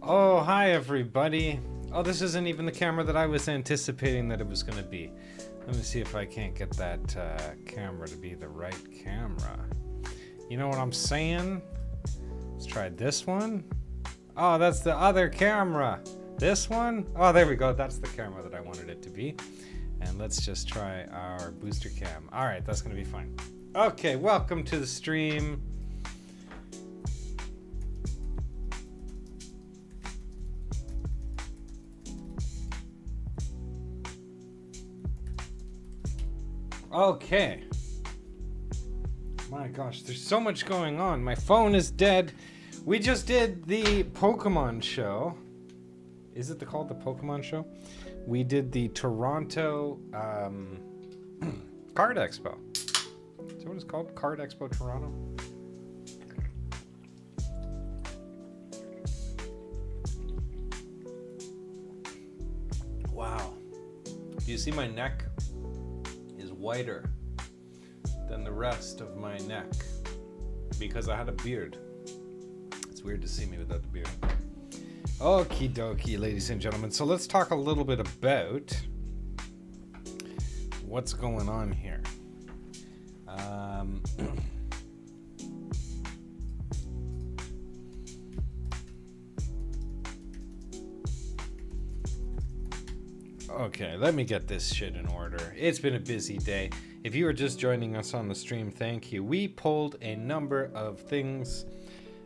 Oh, hi everybody. Oh, this isn't even the camera that I was anticipating that it was going to be. Let me see if I can't get that camera to be the right camera. You know what I'm saying? Let's try this one. Oh, that's the other camera. This one? Oh, there we go. That's the camera that I wanted it to be. And let's just try our booster cam. All right, that's going to be fine. Okay, welcome to the stream. Okay. My gosh, there's so much going on. My phone is dead. We just did the Pokemon show. Is it called the Pokemon show? We did the Toronto Card Expo. Is that what it's called? Card Expo Toronto? Wow. Do you see my neck is whiter than the rest of my neck because I had a beard. It's weird to see me without the beard. Okie dokie, ladies and gentlemen. So let's talk a little bit about what's going on here. Okay, let me get this shit in order. It's been a busy day. If you are just joining us on the stream, thank you. We pulled a number of things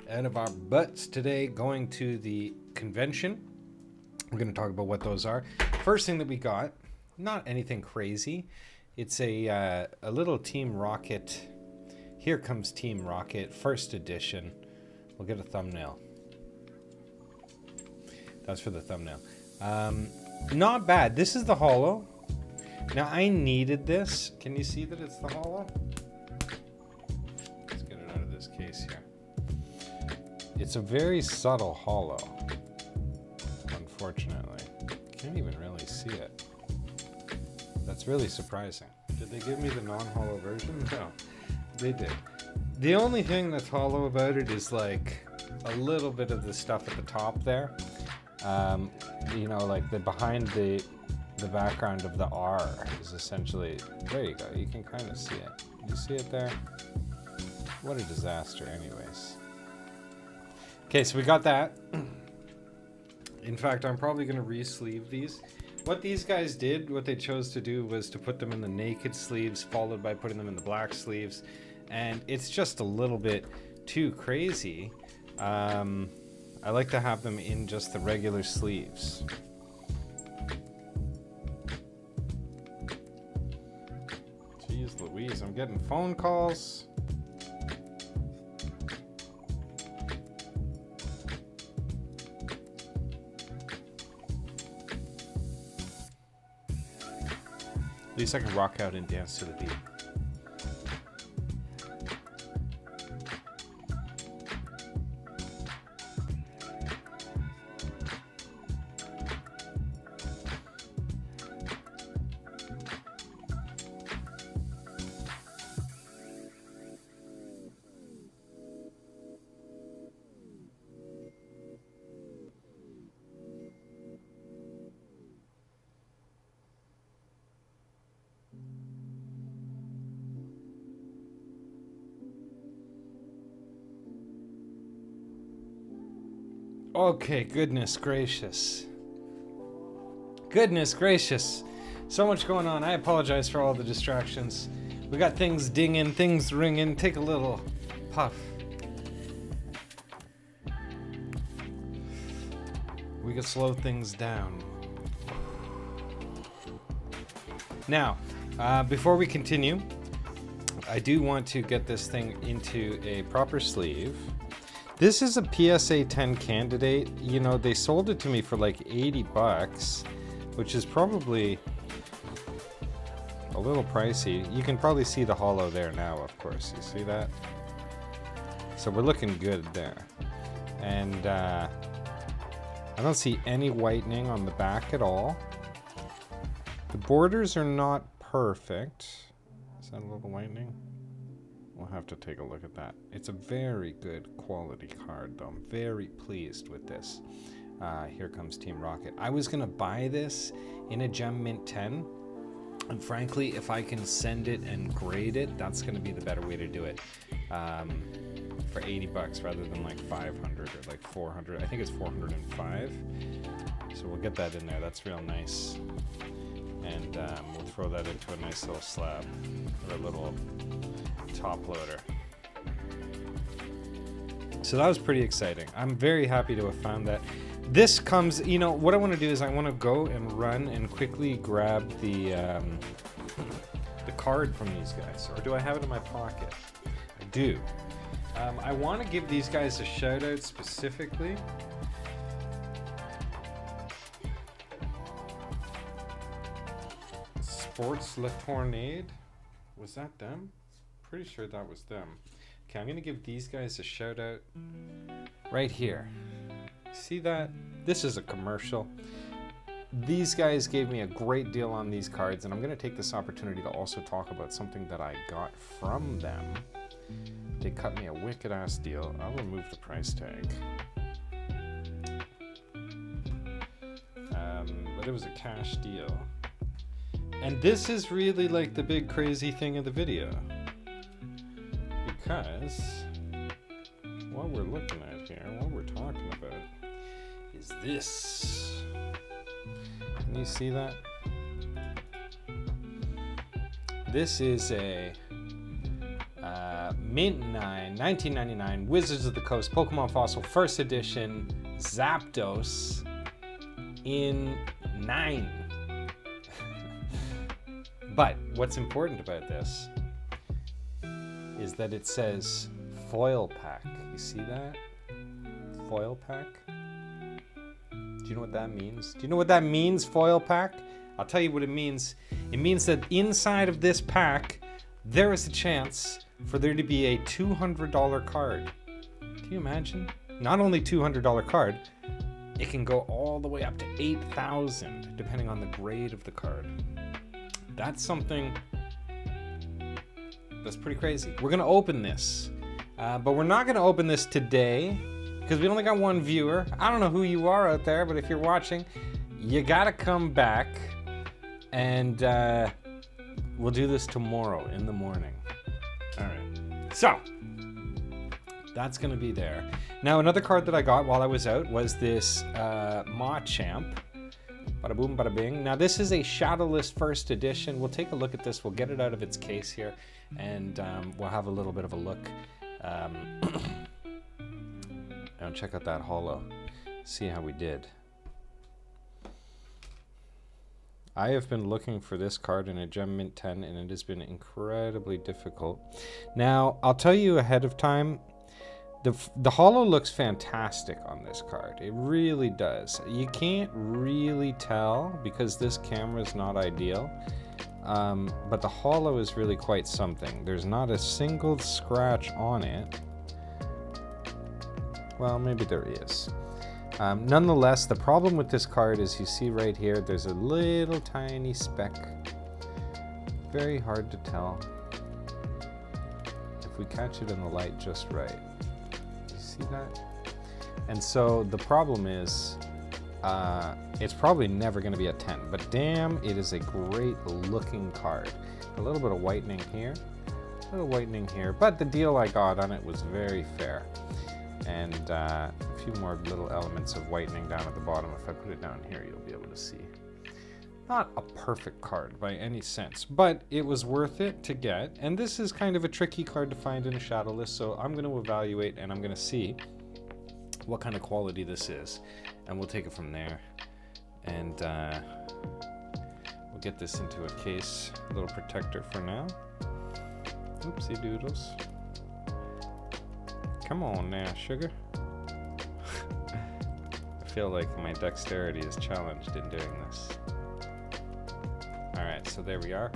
out of our butts today going to the convention. We're going to talk about what those are. First thing that we got, not anything crazy. It's a little Team Rocket. Here comes Team Rocket, first edition. We'll get a thumbnail. That's for the thumbnail. Not bad. This is the holo. Now I needed this. Can you see that it's the holo? Let's get it out of this case here. It's a very subtle holo. Unfortunately. Can't even really see it. That's really surprising. Did they give me the non-holo version? No, they did. The only thing that's holo about it is like a little bit of the stuff at the top there. You know, like the behind the background of the R is essentially, there you go, you can kind of see it. You see it there? What a disaster anyways. Okay, so we got that. In fact, I'm probably going to re-sleeve these. What these guys did, what they chose to do was to put them in the naked sleeves, followed by putting them in the black sleeves. And it's just a little bit too crazy. I like to have them in just the regular sleeves. Jeez Louise, I'm getting phone calls. At least I can rock out and dance to the beat. Okay, goodness gracious. Goodness gracious. So much going on. I apologize for all the distractions. We got things dinging, things ringing. Take a little puff. We could slow things down. Now, before we continue, I do want to get this thing into a proper sleeve. This is a PSA 10 candidate. You know, they sold it to me for like 80 bucks, which is probably a little pricey. You can probably see the holo there now, of course. You see that? So we're looking good there. And I don't see any whitening on the back at all. The borders are not perfect. Is that a little whitening? We'll have to take a look at that. It's a very good quality card, though. I'm very pleased with this. Here comes Team Rocket. I was gonna buy this in a Gem Mint 10, and frankly, if I can send it and grade it, that's gonna be the better way to do it. For 80 bucks rather than like 500 or like 400. I think it's 405. So we'll get that in there. That's real nice. And we'll throw that into a nice little slab or a little top loader. So that was pretty exciting. I'm very happy to have found that. This comes, you know, what I want to do is I want to go and run and quickly grab the card from these guys. Or do I have it in my pocket? I do. I want to give these guys a shout out specifically. Sports La Tornade. Was that them? Pretty sure that was them. Okay, I'm going to give these guys a shout out right here. See that? This is a commercial. These guys gave me a great deal on these cards, and I'm going to take this opportunity to also talk about something that I got from them. They cut me a wicked ass deal. I'll remove the price tag. But it was a cash deal. And this is really like the big crazy thing of the video. Because what we're looking at here, what we're talking about, is this. Can you see that? This is a Mint 9, 1999 Wizards of the Coast Pokemon Fossil First Edition Zapdos in 9. But what's important about this is that it says foil pack. You see that? Foil pack? Do you know what that means? Do you know what that means, foil pack? I'll tell you what it means. It means that inside of this pack, there is a chance for there to be a $200 card. Can you imagine? Not only $200 card, it can go all the way up to $8,000, depending on the grade of the card. That's something that's pretty crazy. We're gonna open this, but we're not gonna open this today because we only got one viewer. I don't know who you are out there, but if you're watching, you gotta come back, and we'll do this tomorrow in the morning. All right, so that's gonna be there. Now, another card that I got while I was out was this Machamp. Bada boom, bada bing. Now, this is a Shadowless First Edition. We'll take a look at this. We'll get it out of its case here, and we'll have a little bit of a look. And check out that holo. See how we did. I have been looking for this card in a Gem Mint 10, and it has been incredibly difficult. Now, I'll tell you ahead of time, the holo looks fantastic on this card. It really does. You can't really tell because this camera is not ideal, but the holo is really quite something. There's not a single scratch on it. Well, maybe there is. Nonetheless, the problem with this card is you see right here, there's a little tiny speck. Very hard to tell. If we catch it in the light just right. See that? And so the problem is it's probably never going to be a 10, but damn, it is a great looking card. A little bit of whitening here, a little whitening here, but the deal I got on it was very fair. And a few more little elements of whitening down at the bottom. If I put it down here, you'll be able to see. Not a perfect card by any sense, but it was worth it to get. And this is kind of a tricky card to find in a Shadowless, so I'm going to evaluate and I'm going to see what kind of quality this is. And we'll take it from there. And we'll get this into a case, a little protector for now. Oopsie doodles. Come on now, sugar. I feel like my dexterity is challenged in doing this. All right, so there we are.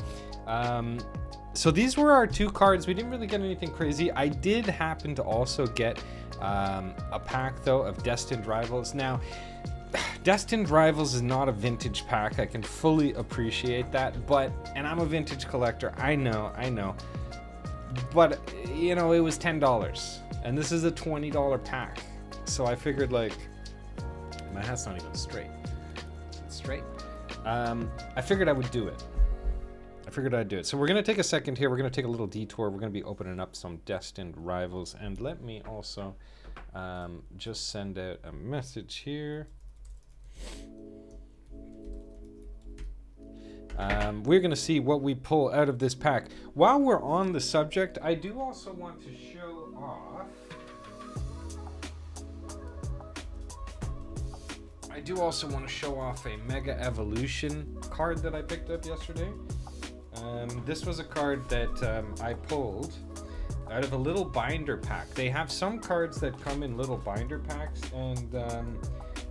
So these were our two cards. We didn't really get anything crazy. I did happen to also get a pack, though, of Destined Rivals. Now, Destined Rivals is not a vintage pack. I can fully appreciate that, and I'm a vintage collector. I know. But, you know, it was $10. And this is a $20 pack. So I figured, like, My hat's not even straight. It's straight. I figured I would do it. So we're going to take a second here. We're going to take a little detour. We're going to be opening up some Destined Rivals. And let me also just send out a message here. We're going to see what we pull out of this pack. While we're on the subject, I do also want to show off. A Mega Evolution card that I picked up yesterday. This was a card that I pulled out of a little binder pack. They have some cards that come in little binder packs, and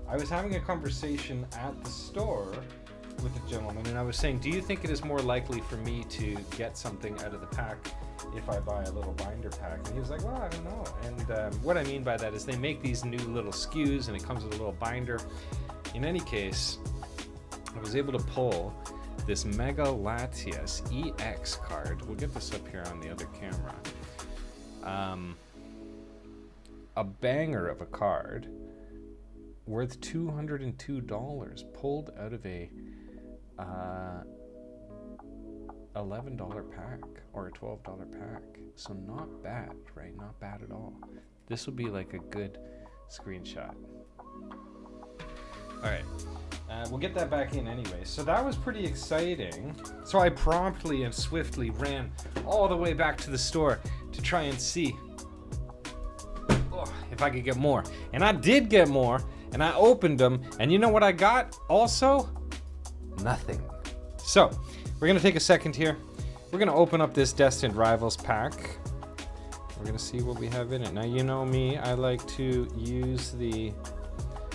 I was having a conversation at the store with a gentleman, and I was saying, do you think it is more likely for me to get something out of the pack if I buy a little binder pack? And he was like, well, I don't know. And what I mean by that is they make these new little SKUs, and it comes with a little binder. In any case, I was able to pull this Mega Latias EX card. We'll get this up here on the other camera. A banger of a card worth $202 pulled out of a $11 pack or a $12 pack. So not bad, right? Not bad at all. This will be like a good screenshot. All right. We'll get that back in anyway. So that was pretty exciting. So I promptly and swiftly ran all the way back to the store to try and see if I could get more. And I did get more, and I opened them, and you know what I got also? Nothing. So we're going to take a second here. We're going to open up this Destined Rivals pack. We're going to see what we have in it. Now, you know me, I like to use the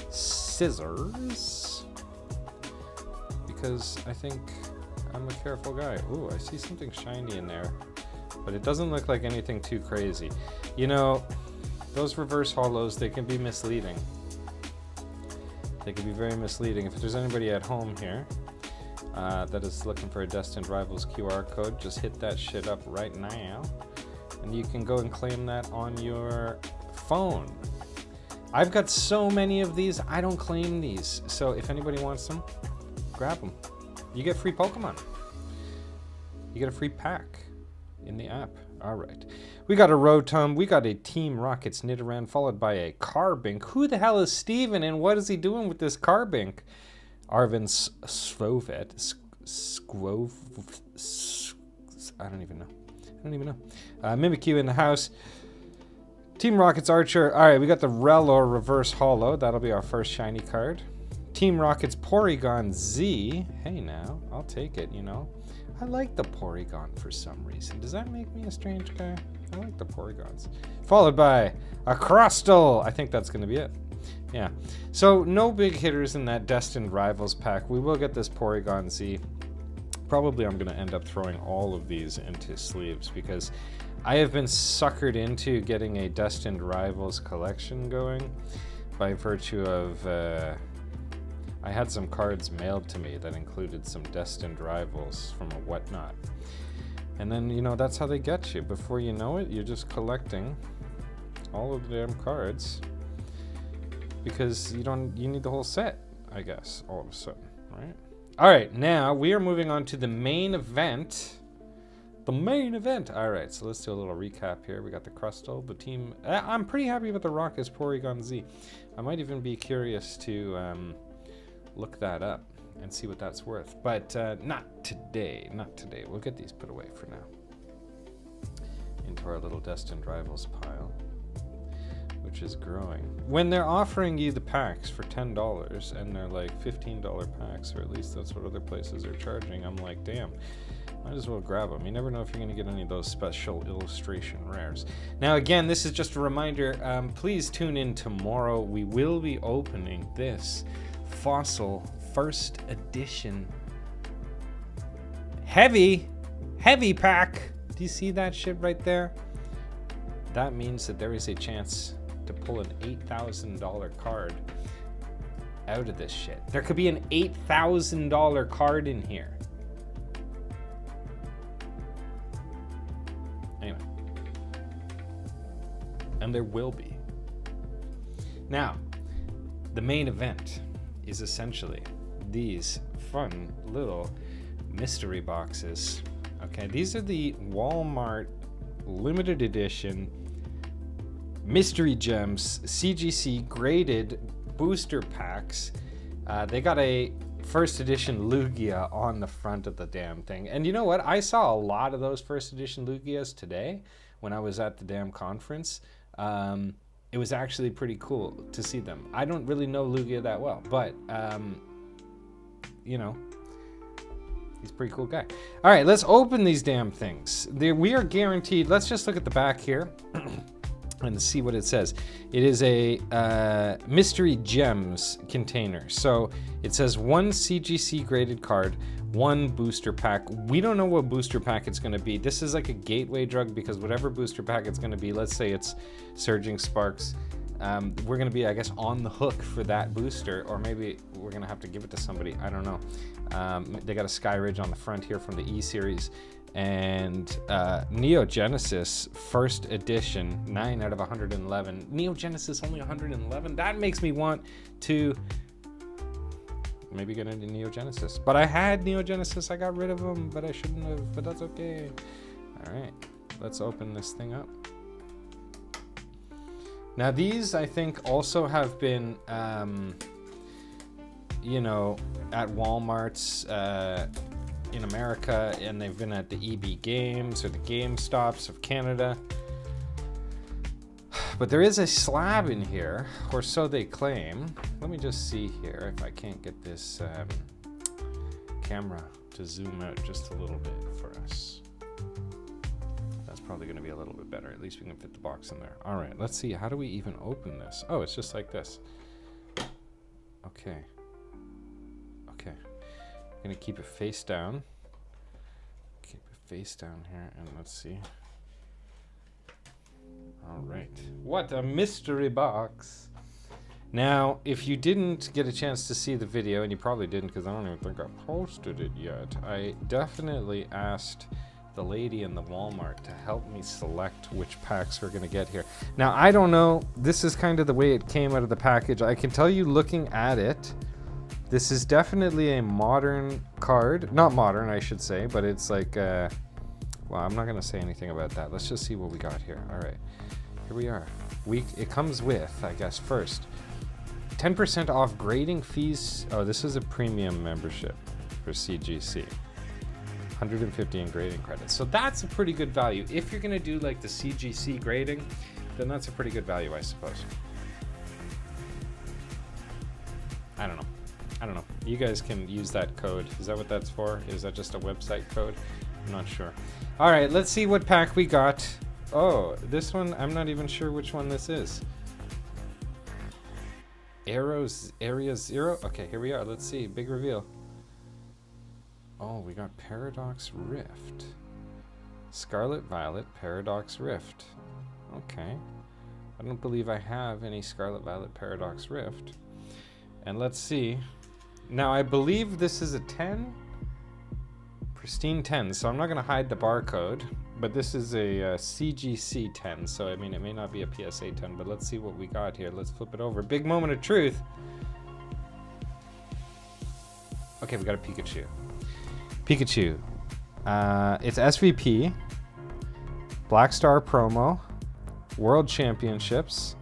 scissors because I think I'm a careful guy. Ooh, I see something shiny in there, but it doesn't look like anything too crazy. You know, those reverse holos, they can be misleading. They can be very misleading. If there's anybody at home here that is looking for a Destined Rivals QR code, just hit that shit up right now, and you can go and claim that on your phone. I've got so many of these, I don't claim these. So if anybody wants them, grab them. You get free Pokemon. You get a free pack in the app. All right. We got a Rotom. We got a Team Rocket's Nidoran, followed by a Carbink. Who the hell is Steven, and what is he doing with this Carbink? Arvin Svovet. I don't even know. Mimikyu in the house. Team Rocket's Archer. All right, we got the Rellor Reverse Holo. That'll be our first shiny card. Team Rocket's Porygon Z. Hey now, I'll take it, you know. I like the Porygon for some reason. Does that make me a strange guy? I like the Porygons. Followed by a Crustle. I think that's going to be it. Yeah. So no big hitters in that Destined Rivals pack. We will get this Porygon Z. Probably I'm going to end up throwing all of these into sleeves because I have been suckered into getting a Destined Rivals collection going by virtue of I had some cards mailed to me that included some Destined Rivals from a whatnot. And then, you know, that's how they get you. Before you know it, you're just collecting all of the damn cards because you need the whole set, I guess, all of a sudden, right? All right, now we are moving on to the main event. The main event. All right, so let's do a little recap here. We got the Crustle, the team. I'm pretty happy with the Rocket's Porygon Z. I might even be curious to look that up and see what that's worth, but not today. We'll get these put away for now into our little Destined Rivals pile, which is growing. When they're offering you the packs for $10 and they're like $15 packs, or at least that's what other places are charging, I'm like, damn, might as well grab them. You never know if you're going to get any of those special illustration rares. Now again, this is just a reminder, please tune in tomorrow. We will be opening this Fossil First Edition heavy pack. Do you see that shit right there? That means that there is a chance to pull an $8,000 card out of this shit. There could be an $8,000 card in here. Anyway. And there will be. Now, The main event is essentially these fun little mystery boxes. Okay, these are the Walmart limited edition mystery gems CGC graded booster packs. They got a first edition Lugia on the front of the damn thing. And you know what? I saw a lot of those first edition Lugias today when I was at the damn conference. It was actually pretty cool to see them. I don't really know Lugia that well, but you know, he's a pretty cool guy. All right, let's open these damn things. We are guaranteed. Let's just look at the back here and see what it says. It is a mystery gems container. So it says 1 CGC graded card, 1 booster pack. We don't know what booster pack it's going to be. This is like a gateway drug, because whatever booster pack it's going to be, let's say it's Surging Sparks, we're going to be, I guess, on the hook for that booster, or maybe we're going to have to give it to somebody. I don't know. They got a Sky Ridge on the front here from the E series, and Neo Genesis first edition, 9 out of 111. Neo Genesis only 111. That makes me want to maybe get into Neo Genesis. But I had Neo Genesis. I got rid of them, but I shouldn't have. But that's okay. All right, let's open this thing up. Now these, I think, also have been, you know, at Walmart's in America, and they've been at the EB Games or the GameStops of Canada. But there is a slab in here, or so they claim. Let me just see here if I can't get this camera to zoom out just a little bit for us. That's probably going to be a little bit better. At least we can fit the box in there. All right, let's see. How do we even open this? Oh, it's just like this. Okay. Okay. I'm going to keep it face down. Keep it face down here, and let's see. All right. What a mystery box. Now, if you didn't get a chance to see the video, and you probably didn't because I don't even think I posted it yet, I definitely asked the lady in the Walmart to help me select which packs we're going to get here. Now, I don't know. This is kind of the way it came out of the package. I can tell you, looking at it, this is definitely a modern card. Not modern, I should say, but it's like, well, I'm not going to say anything about that. Let's just see what we got here. All right, here we are. It comes with, I guess, first, 10% off grading fees. Oh, this is a premium membership for CGC. 150 in grading credits. So that's a pretty good value. If you're going to do like the CGC grading, then that's a pretty good value, I suppose. I don't know. I don't know. You guys can use that code. Is that what that's for? Is that just a website code? I'm not sure. All right, let's see what pack we got. Oh, this one, I'm not even sure which one this is. Area 0? Okay, here we are. Let's see. Big reveal. Oh, we got Paradox Rift. Scarlet Violet Paradox Rift. Okay. I don't believe I have any Scarlet Violet Paradox Rift. And let's see. Now, I believe this is a 10. Pristine 10. So I'm not going to hide the barcode. But this is a CGC 10. So, I mean, it may not be a PSA 10. But let's see what we got here. Let's flip it over. Big moment of truth. Okay, we got a Pikachu. Pikachu. It's SVP. Black Star promo. World Championships.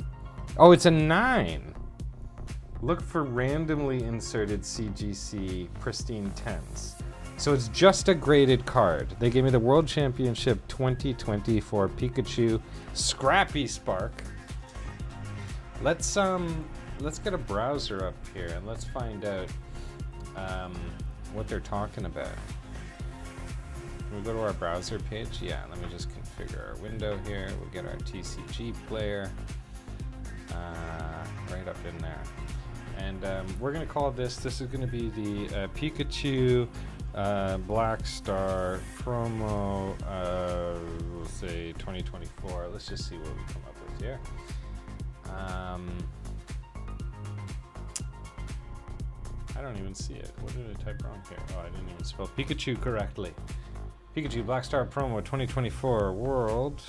Oh, it's a 9. Look for randomly inserted CGC Pristine 10s. So it's just a graded card. They gave me the World Championship 2024 Pikachu Scrappy Spark. Let's get a browser up here and let's find out what they're talking about. Can we go to our browser page? Yeah, let me just configure our window here. We'll get our TCG player right up in there. And we're going to call this is going to be the Pikachu Black Star promo, we'll say 2024. Let's just see what we come up with here. I don't even see it. What did I type wrong here? Oh, I didn't even spell Pikachu correctly. Pikachu Black Star promo 2024 World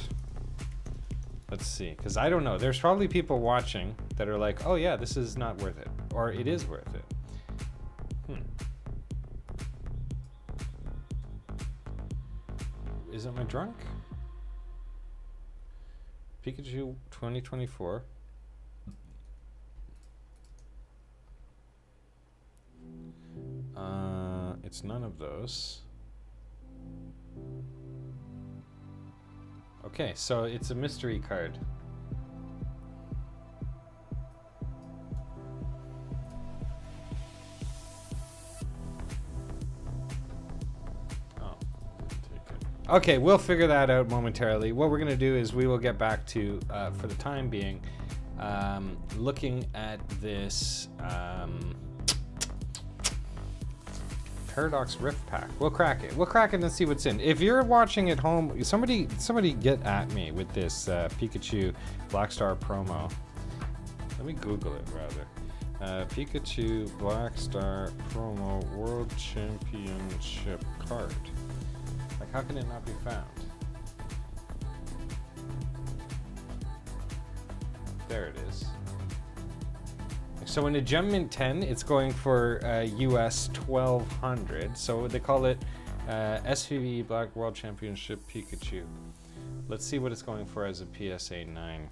Let's see, because I don't know. There's probably people watching that are like, oh yeah, this is not worth it. Or it is worth it. Is it my drunk? Pikachu 2024. It's none of those. Okay, so it's a mystery card. Okay, we'll figure that out momentarily. What we're going to do is we will get back to, for the time being, looking at this Paradox Rift Pack. We'll crack it. We'll crack it and see what's in. If you're watching at home, somebody get at me with this Pikachu Black Star promo. Let me Google it, rather. Pikachu Black Star promo World Championship card. Like, how can it not be found? There it is. So in a Gem Mint 10, it's going for US 1200. So they call it SVV Black World Championship Pikachu. Let's see what it's going for as a PSA 9.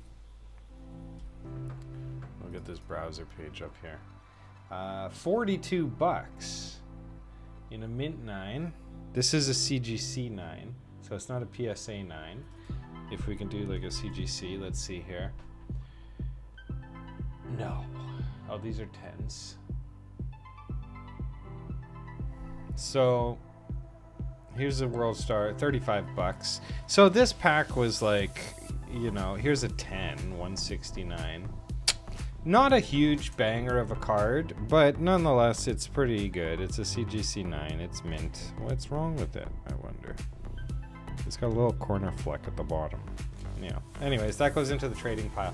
We'll get this browser page up here. 42 bucks in a Mint 9. This is a CGC 9, so it's not a PSA 9. If we can do like a CGC, let's see here. No. Oh, these are 10s. So here's a World Star, 35 bucks. So this pack was like, you know, here's a 10, 169. Not a huge banger of a card, but nonetheless, it's pretty good. It's a CGC 9, it's mint. What's wrong with it, I wonder? It's got a little corner fleck at the bottom. Yeah. Anyways, that goes into the trading pile.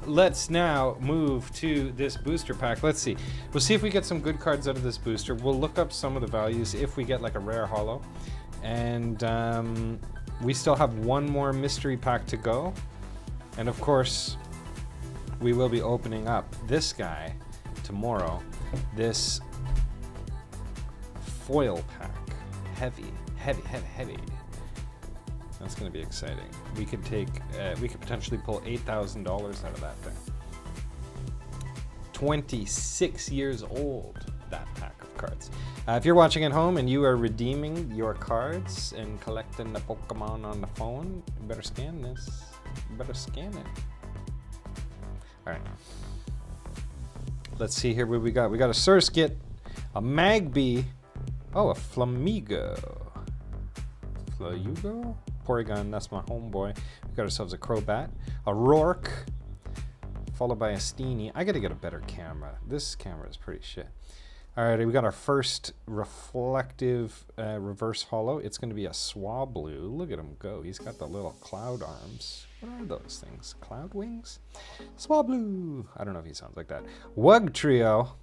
Let's now move to this booster pack. Let's see. We'll see if we get some good cards out of this booster. We'll look up some of the values if we get like a rare holo. And we still have one more mystery pack to go. And of course, we will be opening up this guy tomorrow. This foil pack. Heavy. That's going to be exciting. We could potentially pull $8,000 out of that thing. 26 years old, that pack of cards. If you're watching at home and you are redeeming your cards and collecting the Pokemon on the phone, you better scan this. You better scan it. All right. Let's see here what we got. We got a Surskit, a Magby, oh, a Flamigo. Flayugo? Porygon, that's my homeboy. We got ourselves a Crobat, a Rourke, followed by a Steenie. I gotta get a better camera. This camera is pretty shit. All right, we got our first reflective reverse holo. It's gonna be a Swablu. Look at him go. He's got the little cloud arms. What are those things? Cloud wings? Swablu. I don't know if he sounds like that. Wug Trio.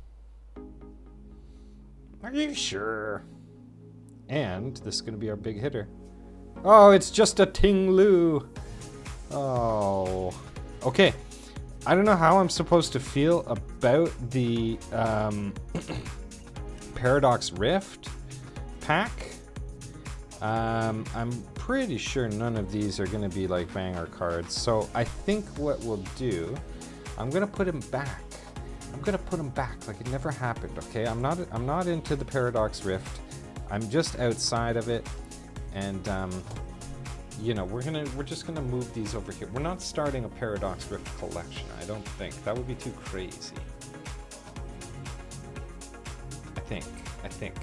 Are you sure? And this is gonna be our big hitter. Oh, it's just a Ting-Lu. Oh. Okay. I don't know how I'm supposed to feel about the Paradox Rift pack. I'm pretty sure none of these are going to be like banger cards. So I think what we'll do, I'm going to put him back. I'm going to put him back like it never happened, okay? I'm not into the Paradox Rift. I'm just outside of it. And you know, we're just gonna move these over here. We're not starting a Paradox Rift collection, I don't think. That would be too crazy. I think.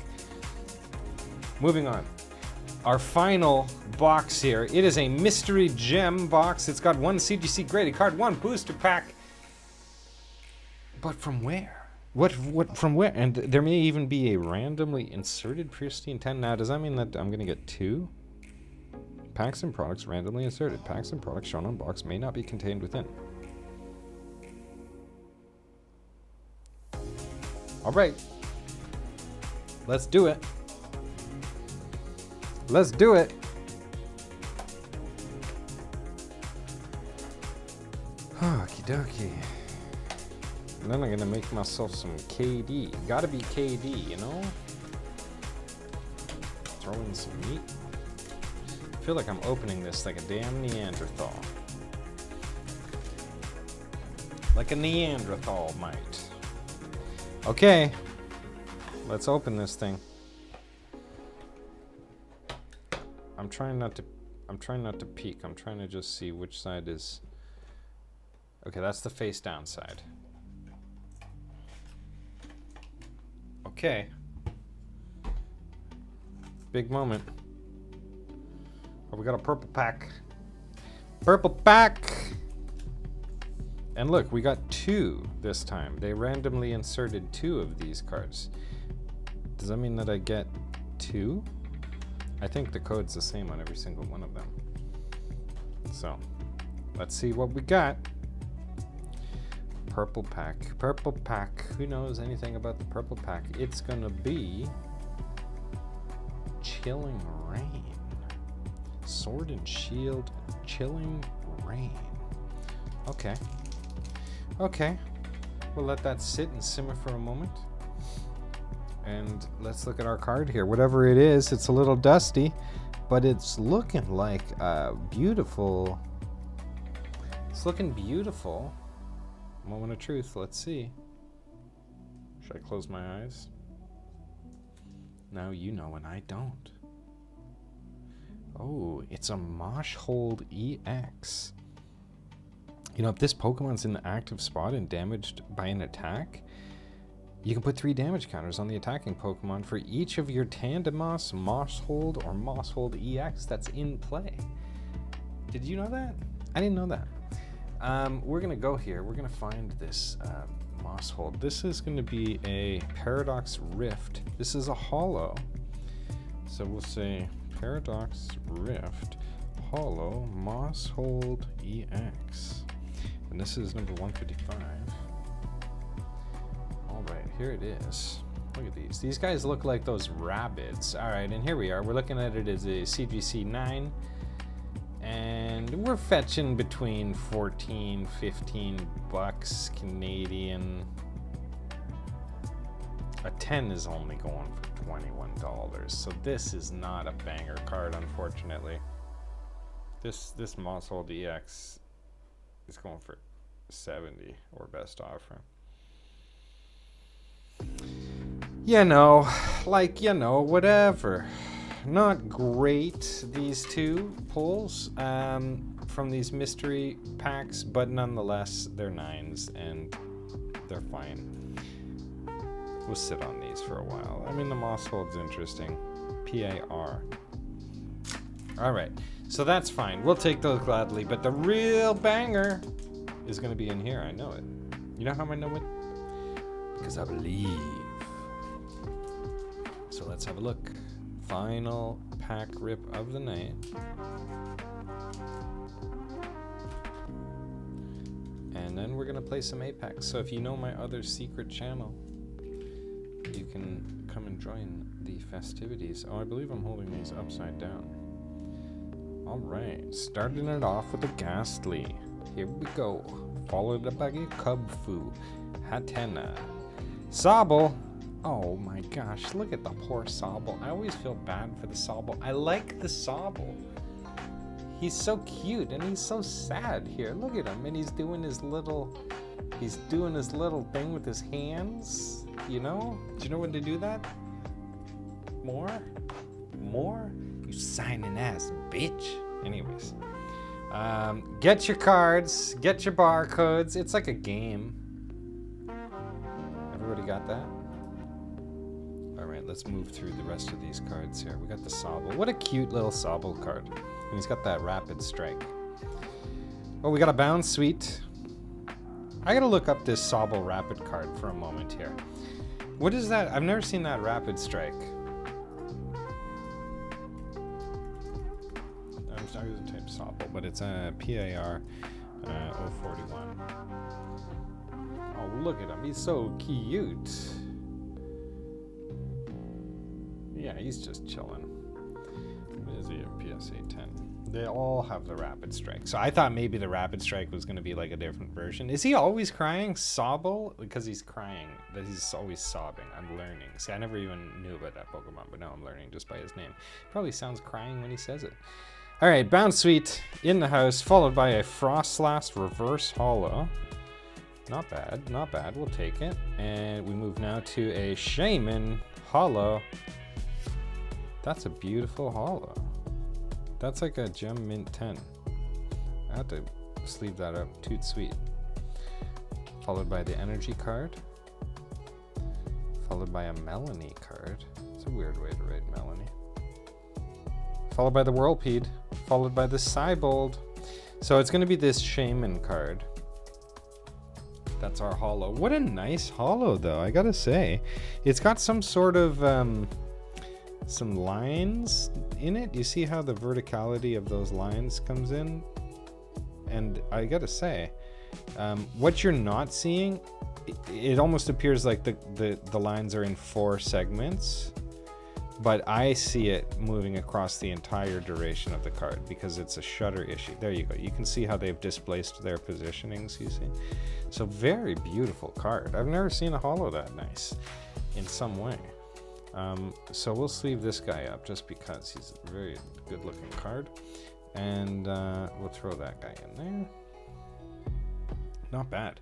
Moving on. Our final box here. It is a mystery gem box. It's got one CGC graded card, one booster pack. But from where? What from where? And there may even be a randomly inserted Pristine 10. Now, does that mean that I'm going to get two? Packs and products randomly inserted. Packs and products shown on box may not be contained within. All right. Let's do it. Let's do it. dokie. And then I'm gonna make myself some KD. Gotta be KD, you know? Throw in some meat. I feel like I'm opening this like a damn Neanderthal. Like a Neanderthal might. Okay. Let's open this thing. I'm trying not to peek. I'm trying to just see which side is. Okay, that's the face down side. Okay. Big moment. Oh, we got a purple pack. Purple pack! And look, we got 2 this time. They randomly inserted 2 of these cards. Does that mean that I get 2? I think the code's the same on every single one of them. So, let's see what we got. Purple pack. Purple pack. Who knows anything about the purple pack? It's gonna be Chilling Rain. Sword and Shield, Chilling Rain. Okay. Okay. We'll let that sit and simmer for a moment. And let's look at our card here. Whatever it is, it's a little dusty, but it's looking like beautiful. It's looking beautiful. Moment of truth. Let's see. Should I close my eyes? Now you know and I don't. Oh, it's a Moshhold EX. You know, if this Pokemon's in the active spot and damaged by an attack, you can put 3 damage counters on the attacking Pokemon for each of your Tandemos, Moshhold, or Moshhold EX that's in play. Did you know that? I didn't know that. We're going to go here. We're going to find this Moshhold. This is going to be a Paradox Rift. This is a holo. So we'll say Paradox Rift Holo Moshhold EX. And this is number 155. Alright, here it is. Look at these. These guys look like those rabbits. Alright, and here we are. We're looking at it as a CGC 9. And we're fetching between 14, 15 bucks Canadian. A 10 is only going for $21. So this is not a banger card, unfortunately. This Moshhold EX is going for 70 or best offer. You know, like, you know, whatever. Not great, these 2 pulls from these mystery packs, but nonetheless, they're 9s and they're fine. We'll sit on these for a while. I mean, the Moshhold's interesting. PAR. Alright, so that's fine. We'll take those gladly, but the real banger is going to be in here. I know it. You know how I know it? Because I believe. So let's have a look. Final pack rip of the night. And then we're going to play some Apex. So if you know my other secret channel, you can come and join the festivities. Oh, I believe I'm holding these upside down. Alright, starting it off with a Ghastly. Here we go. Followed up by a Cubfu. Hatena. Sobble. Oh my gosh, look at the poor Sobble. I always feel bad for the Sobble. I like the Sobble. He's so cute and he's so sad here. Look at him, and he's doing his little thing with his hands. You know? Do you know when to do that? More? More? You signing ass bitch. Anyways. Get your cards, get your barcodes. It's like a game. Everybody got that? Alright, let's move through the rest of these cards here. We got the Sobble. What a cute little Sobble card. And he's got that Rapid Strike. Oh, we got a Bound Sweet. I gotta look up this Sobble Rapid card for a moment here. What is that? I've never seen that Rapid Strike. I'm sorry to type Sobble, but it's a PAR 041. Oh, look at him. He's so cute. Yeah, he's just chilling. What is he? A PSA 10. They all have the Rapid Strike. So I thought maybe the Rapid Strike was going to be like a different version. Is he always crying? Sobble? Because he's crying. That he's always sobbing. I'm learning. See, I never even knew about that Pokemon, but now I'm learning just by his name. Probably sounds crying when he says it. All right, Bounce Sweet in the house, followed by a Frostlass Reverse Holo. Not bad, not bad. We'll take it. And we move now to a Shaman Holo. That's a beautiful holo. That's like a Gem Mint 10. I have to sleeve that up. Toot sweet. Followed by the Energy card. Followed by a Melanie card. It's a weird way to write Melanie. Followed by the Whirlpeed. Followed by the Cybold. So it's going to be this Shaman card. That's our holo. What a nice holo, though, I gotta say. It's got some sort of some lines in it. You see how the verticality of those lines comes in? And I gotta say, what you're not seeing, it almost appears like the lines are in 4 segments, but I see it moving across the entire duration of the card because it's a shutter issue. There you go. You can see how they've displaced their positionings, you see? So very beautiful card. I've never seen a holo that nice in some way. So we'll sleeve this guy up just because he's a very good looking card. And we'll throw that guy in there. Not bad.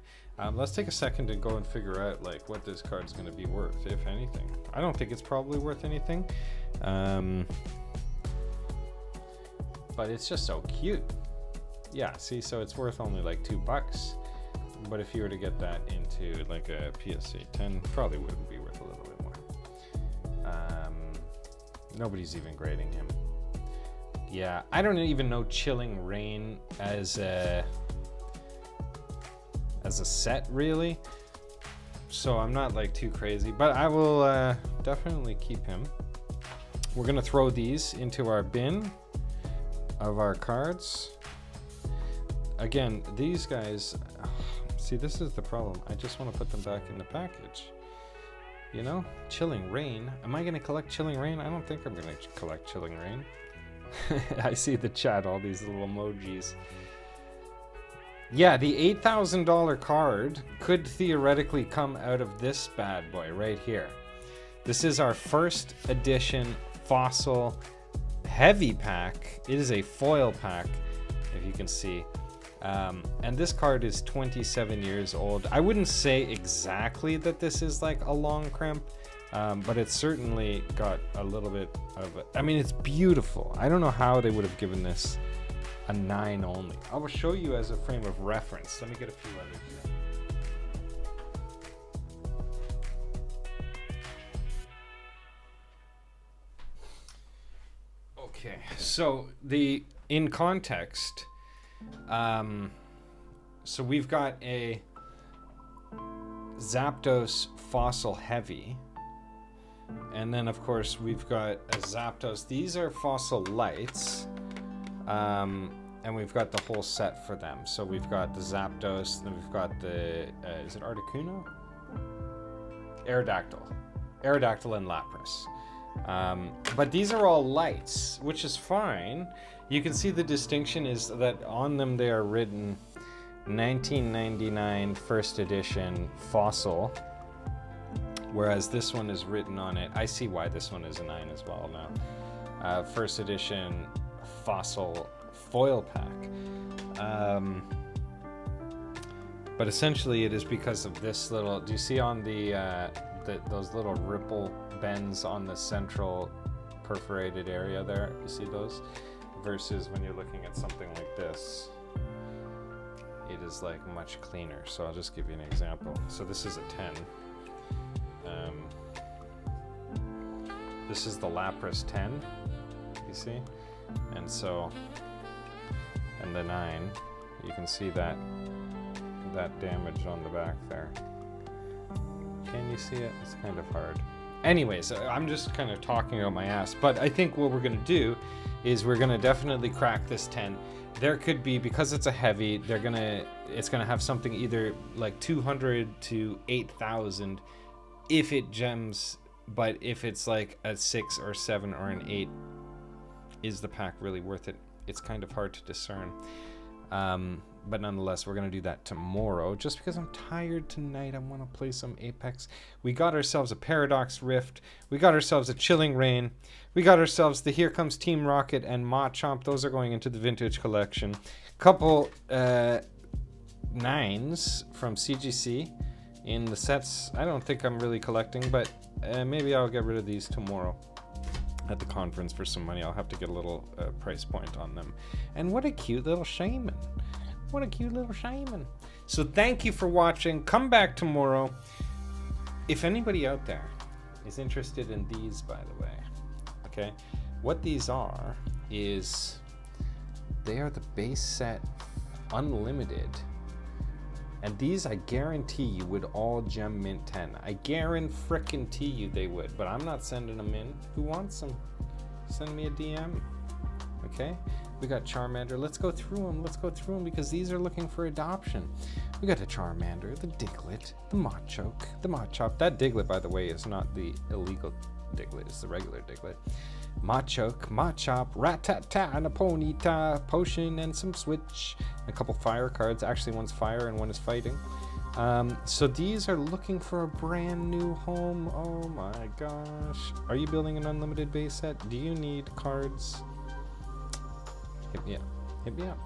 Let's take a second to go and figure out like what this card's going to be worth, if anything. I don't think it's probably worth anything. But it's just so cute. Yeah, see, so it's worth only like $2. But if you were to get that into like a PSA 10, probably would be worth a little bit more. Nobody's even grading him. Yeah, I don't even know Chilling Rain as a set really, so I'm not like too crazy, but I will definitely keep him. We're gonna throw these into our bin of our cards. Again, these guys, see, this is the problem. I just want to put them back in the package. You know, Chilling Rain. Am I gonna collect Chilling Rain? I don't think I'm gonna collect Chilling Rain. I see the chat, all these little emojis. Yeah, the $8,000 card could theoretically come out of this bad boy right here. This is our first edition Fossil heavy pack. It is a foil pack, if you can see. And this card is 27 years old. I wouldn't say exactly that this is like a long crimp, but it's certainly got a little bit of it. I mean, it's beautiful. I don't know how they would have given this a 9 only. I will show you as a frame of reference. Let me get a few others here. Okay, so in context, so we've got a Zapdos Fossil Heavy, and then of course we've got a Zapdos. These are Fossil Lights. And we've got the whole set for them. So we've got the Zapdos, then we've got the, is it Articuno? Aerodactyl and Lapras. But these are all lights, which is fine. You can see the distinction is that on them they are written 1999 first edition Fossil, whereas this one is written on it. I see why this one is a 9 as well now. First edition Fossil foil pack, but essentially it is because of this little, do you see on those little ripple bends on the central perforated area there? You see those? Versus when you're looking at something like this, it is like much cleaner. So I'll just give you an example. So this is a 10. This is the Lapras 10, you see? And so, and the 9, you can see that damage on the back there. Can you see it? It's kind of hard. Anyways, I'm just kind of talking out my ass, but I think what we're gonna do is we're gonna definitely crack this 10. There could be, because it's a heavy, it's gonna have something either like 200 to 8,000 if it gems, but if it's like a 6 or 7 or an 8, is the pack really worth it? it's kind of hard to discern. But nonetheless, we're going to do that tomorrow. Just because I'm tired tonight, I want to play some Apex. We got ourselves a Paradox Rift. We got ourselves a Chilling Reign. We got ourselves the Here Comes Team Rocket and Machomp. Those are going into the Vintage Collection. Couple 9s from CGC in the sets. I don't think I'm really collecting, but maybe I'll get rid of these tomorrow at the conference for some money. I'll have to get a little price point on them. And what a cute little shaman. What a cute little shaman. So thank you for watching. Come back tomorrow. If anybody out there is interested in these, by the way, okay, what these are is they are the base set unlimited. And these, I guarantee you, would all gem mint 10. I guarantee you they would, but I'm not sending them in. Who wants them? Send me a DM. Okay? We got Charmander. Let's go through them. Let's go through them because these are looking for adoption. We got a Charmander, the Diglett, the Machoke, the Machop. That Diglett, by the way, is not the illegal Diglett. It's the regular Diglett. Machoke, Machop, Rattata, and a Ponyta, Potion, and some Switch. A couple fire cards. Actually, one's fire and one is fighting. So these are looking for a brand new home. Oh my gosh. Are you building an unlimited base set? Do you need cards? Hit me up. Hit me up.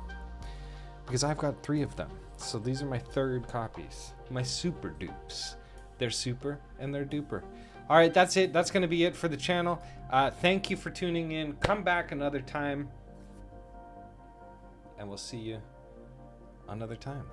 Because I've got 3 of them. So these are my 3rd copies. My super dupes. They're super and they're duper. All right, that's it. That's going to be it for the channel. Thank you for tuning in. Come back another time. And we'll see you another time.